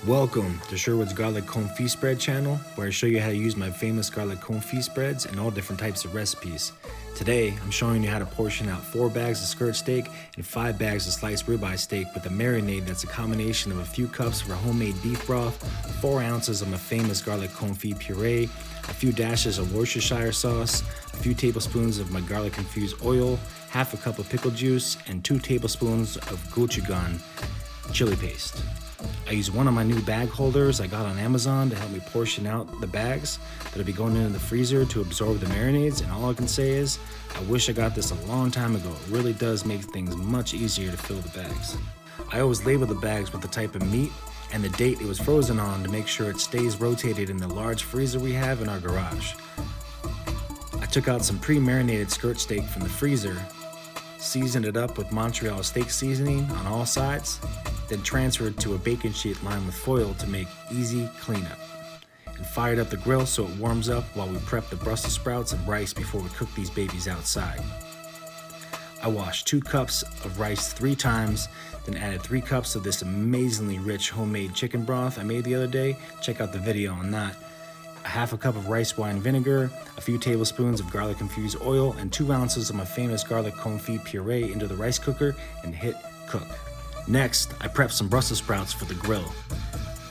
Welcome to Sherwood's Garlic Confit Spread channel, where I show you how to use my famous garlic confit spreads in all different types of recipes. Today, I'm showing you how to portion out 4 bags of skirt steak and 5 bags of sliced ribeye steak with a marinade that's a combination of a few cups of our homemade beef broth, 4 ounces of my famous Garlic Confit Purree, a few dashes of Worcestershire sauce, a few tablespoons of my garlic infused oil, half a cup of pickle juice, and 2 tablespoons of Gochvgan Chili paste. I use one of my new bag holders I got on Amazon to help me portion out the bags that'll be going into the freezer to absorb the marinades, and all I can say is, I wish I got this a long time ago. It really does make things much easier to fill the bags. I always label the bags with the type of meat and the date it was frozen on to make sure it stays rotated in the large freezer we have in our garage. I took out some pre-marinated skirt steak from the freezer, seasoned it up with Montreal Steak seasoning on all sides, then transferred to a bacon sheet lined with foil to make easy cleanup, and fired up the grill so it warms up while we prep the Brussels sprouts and rice before we cook these babies outside. I washed 2 cups of rice 3 times, then added 3 cups of this amazingly rich homemade chicken broth I made the other day. Check out the video on that. A half a cup of rice wine vinegar, a few tablespoons of garlic infused oil, and 2 ounces of my famous garlic confit puree into the rice cooker and hit cook. Next, I prepped some Brussels sprouts for the grill.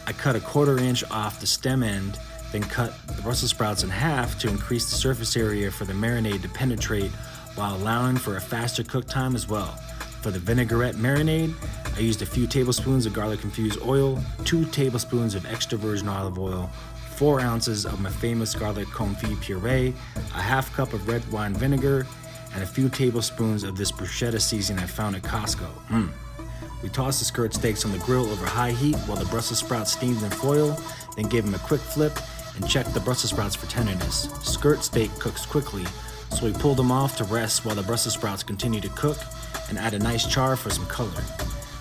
I cut a 1/4 inch off the stem end, then cut the Brussels sprouts in half to increase the surface area for the marinade to penetrate while allowing for a faster cook time as well. For the vinaigrette marinade, I used a few tablespoons of garlic infused oil, 2 tablespoons of extra virgin olive oil, 4 ounces of my famous garlic confit puree, a half cup of red wine vinegar, and a few tablespoons of this bruschetta seasoning I found at Costco. We tossed the skirt steaks on the grill over high heat while the Brussels sprouts steamed in foil, then gave them a quick flip and checked the Brussels sprouts for tenderness. Skirt steak cooks quickly, so we pulled them off to rest while the Brussels sprouts continued to cook and add a nice char for some color.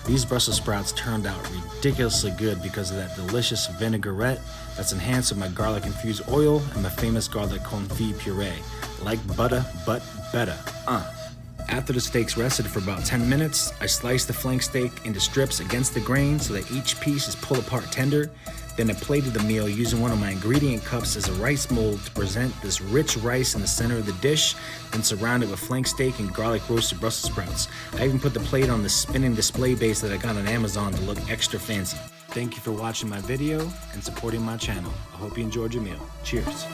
These Brussels sprouts turned out ridiculously good because of that delicious vinaigrette that's enhanced with my garlic infused oil and my famous garlic confit puree. Like butter, but better. After the steaks rested for about 10 minutes, I sliced the flank steak into strips against the grain so that each piece is pull-apart tender. Then I plated the meal using one of my ingredient cups as a rice mold to present this rich rice in the center of the dish, then surrounded with flank steak and garlic roasted Brussels sprouts. I even put the plate on the spinning display base that I got on Amazon to look extra fancy. Thank you for watching my video and supporting my channel. I hope you enjoyed your meal. Cheers.